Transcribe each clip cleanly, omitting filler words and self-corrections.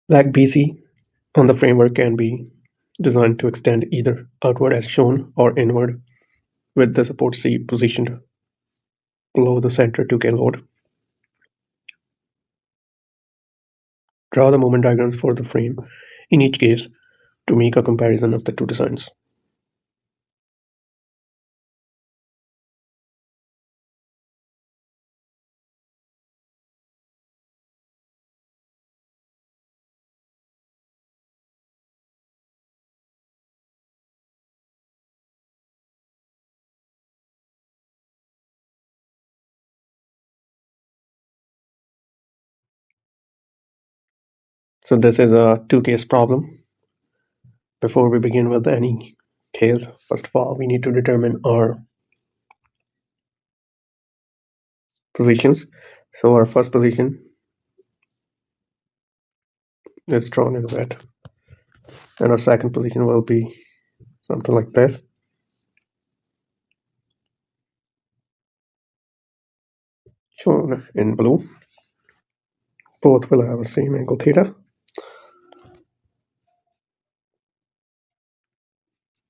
Like BC on the framework can be designed to extend either outward as shown or inward with the support C positioned below the center 2K load. Draw the moment diagrams for the frame in each case to make a comparison of the two designs. So this is a two-case problem. Before we begin with any case, first of all, we need to determine our positions. So our first position is drawn in red, and our second position will be something like this. Shown in blue. Both will have the same angle theta.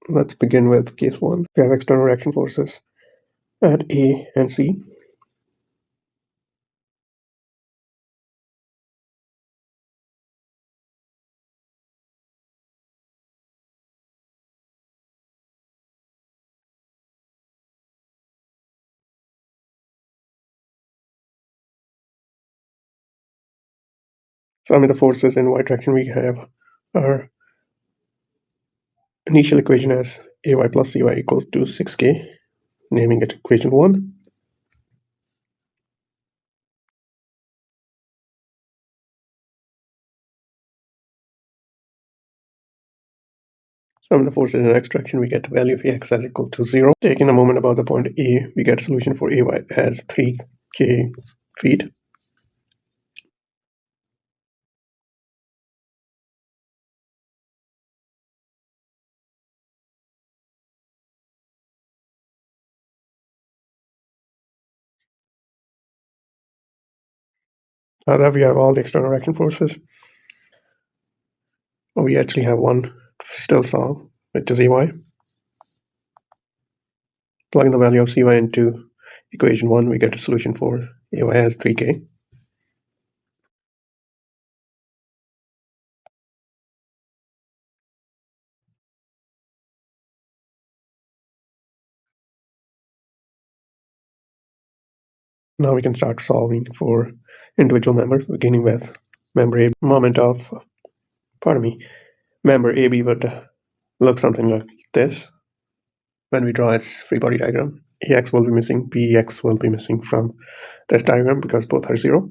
Let's begin with case 1. We have external reaction forces at A and C. Sum of the forces in y direction we have our initial equation as ay plus cy equals to 6k, naming it equation 1. Sum of the forces in x direction we get the value of Ax as equal to 0. Taking a moment about the point A, we get a solution for ay as 3k feet. Now that we have all the external reaction forces, we actually have one to still solve, which is ay. Plugging the value of cy into equation 1, we get a solution for ay as 3k. Now we can start solving for individual members, beginning with member A. Moment of, member AB would look something like this. When we draw its free body diagram, AX will be missing, BX will be missing from this diagram because both are 0.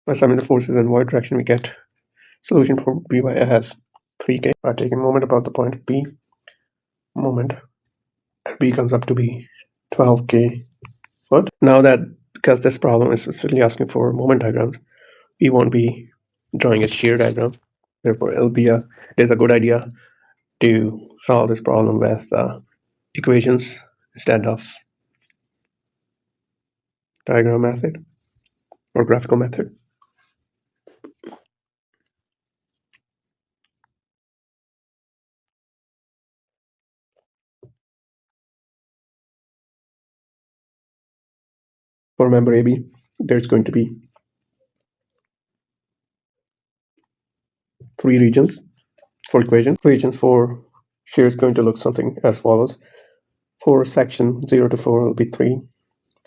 By summing the forces in y direction, we get solution for By as 3k. By taking moment about the point B, moment at B comes up to be 12k foot. Now that, because this problem is specifically asking for moment diagrams, we won't be drawing a shear diagram. Therefore, it's a good idea to solve this problem with equations instead of diagram method or graphical method. For member AB, there's going to be 3 regions for equation. Regions for shear is going to look something as follows. For section 0 to 4 will be 3,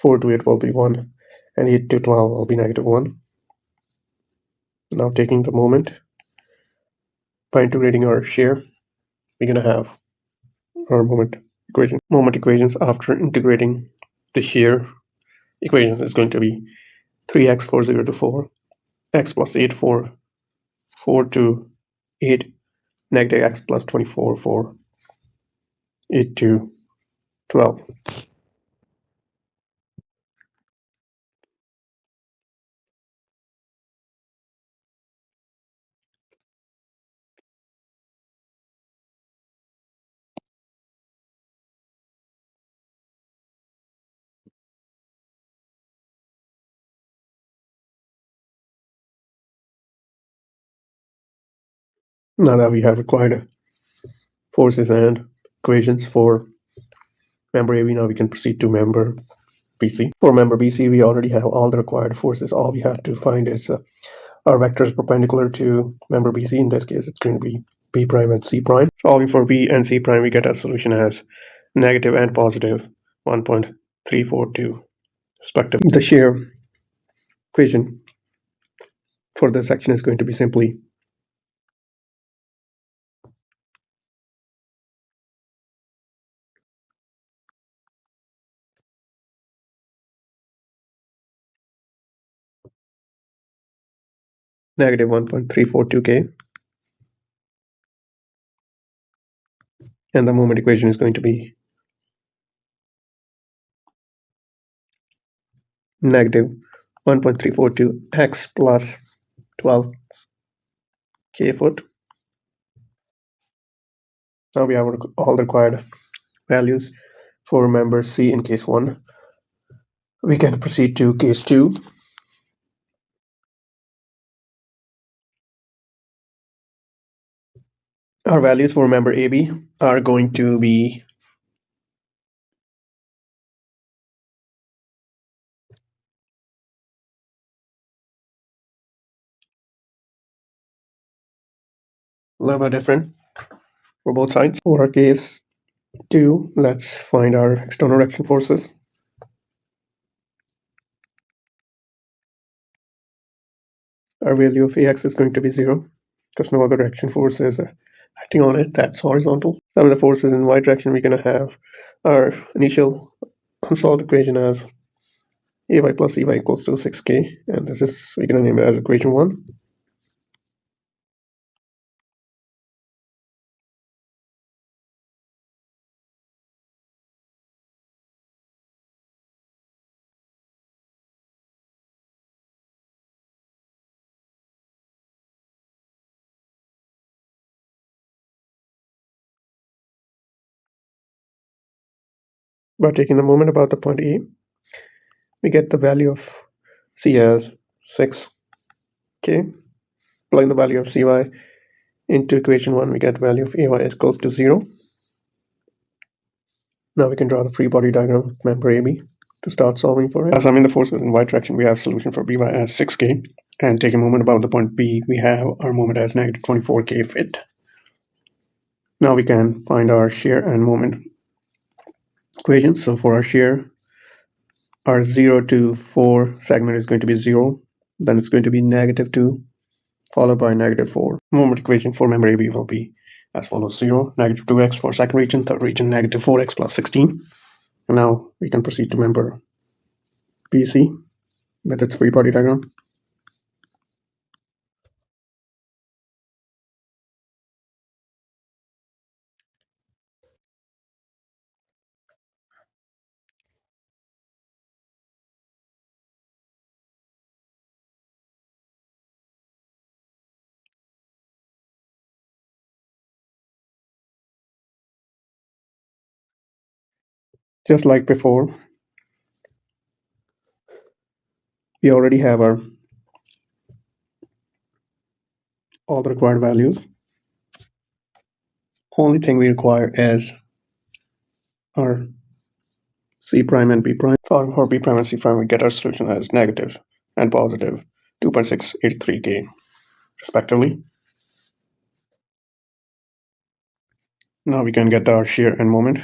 4 to 8 will be 1, and 8 to 12 will be -1. Now taking the moment, by integrating our shear, we're going to have our moment equation. Moment equations after integrating the shear equation is going to be 3x for 0 to 4, x plus 8 for 4 to 8, negative x plus 24 for 8 to 12. Now that we have required forces and equations for member AB, now we can proceed to member BC. For member BC, we already have all the required forces. All we have to find is our vectors perpendicular to member BC. In this case, it's going to be B prime and C prime. Solving for B and C prime, we get a solution as negative and positive 1.342 respectively. The shear equation for this section is going to be simply negative 1.342K, and the moment equation is going to be negative 1.342x plus 12K foot. Now we have all the required values for member C in case 1. We can proceed to case 2. Our values for member AB are going to be a little bit different for both sides. For our case 2, let's find our external direction forces. Our value of AX is going to be 0 because no other direction force is acting on it. That's horizontal. Some of the forces in y direction, we're going to have our initial unsolved equation as AY plus EY equals to 6K, and this is, we're going to name it as equation 1. By taking the moment about the point A, we get the value of C as 6K. Plug the value of CY into equation 1, we get the value of AY is equals to 0. Now we can draw the free body diagram of member AB to start solving for it. As I'm in the forces in y direction, we have solution for By as 6K. And take a moment above the point B, we have our moment as negative 24K fit. Now we can find our shear and moment equations. So for our shear, our 0 to 4 segment is going to be 0. Then it's going to be negative 2, followed by negative 4. Moment equation for member AB will be as follows: 0, negative 2x for second region, third region, negative 4x plus 16. And now we can proceed to member BC with its free body diagram. Just like before, we already have our all the required values. Only thing we require is our C prime and B prime. So for B prime and C prime, we get our solution as negative and positive 2.683K respectively. Now we can get our shear and moment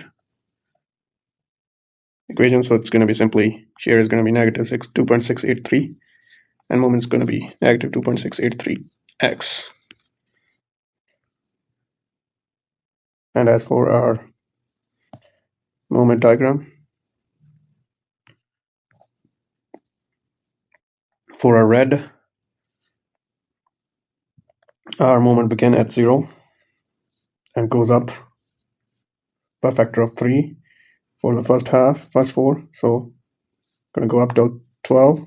equation. So it's going to be simply shear is going to be negative 2.683 and moment is going to be negative 2.683x. And as for our moment diagram, for our red, our moment begin at 0 and goes up by a factor of 3 for the first half, first 4. So going to go up till 12.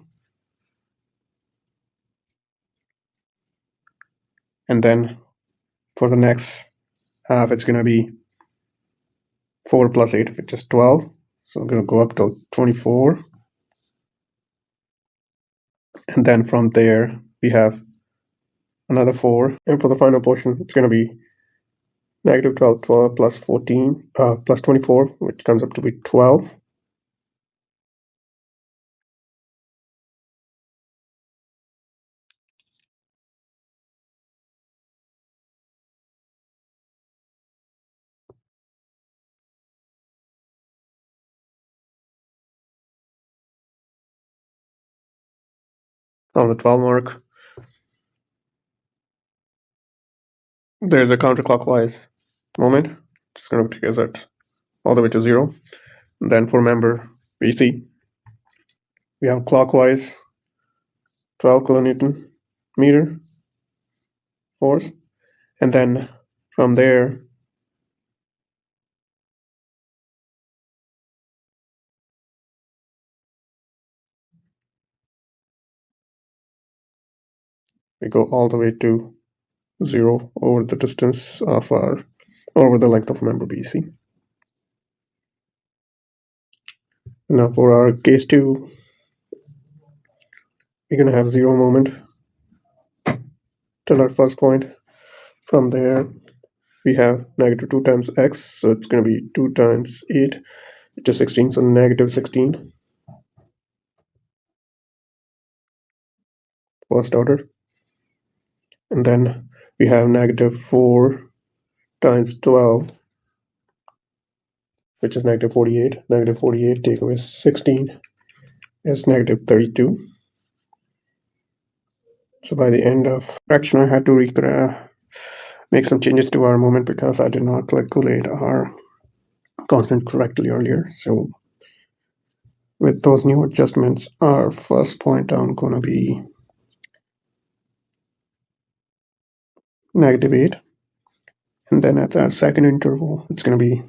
And then for the next half, it's going to be 4 plus 8, which is 12. So I'm going to go up till 24. And then from there, we have another 4, and for the final portion, it's going to be negative 12, 12 plus 14, plus 24, which comes up to be 12. From the 12 mark, there's a counterclockwise moment. It's going to take us at all the way to 0. And then for member BC, we have clockwise 12 kilonewton meter force, and then from there we go all the way to 0 over the distance of our over the length of member BC. Now for our case 2, we're going to have 0 moment till our first point. From there we have negative 2 times x, so it's going to be 2 times 8, which is 16, so negative 16 first order. And then we have negative 4 times 12, which is negative 48. Negative 48 take away 16 is negative 32. So by the end of fraction, I had to make some changes to our moment because I did not calculate our constant correctly earlier. So with those new adjustments, our first point down going to be negative 8. And then at our second interval, it's going to be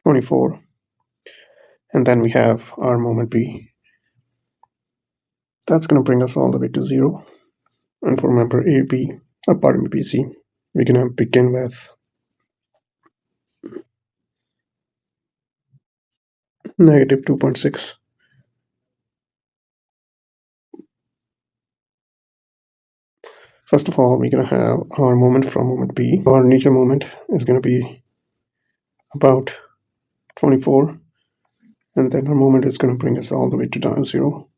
-24. And then we have our moment B. That's going to bring us all the way to 0. And for member AB, pardon me, BC, we're going to begin with negative 2.6. First of all, we're going to have our moment from moment B. Our initial moment is going to be about 24, and then our moment is going to bring us all the way to down 0.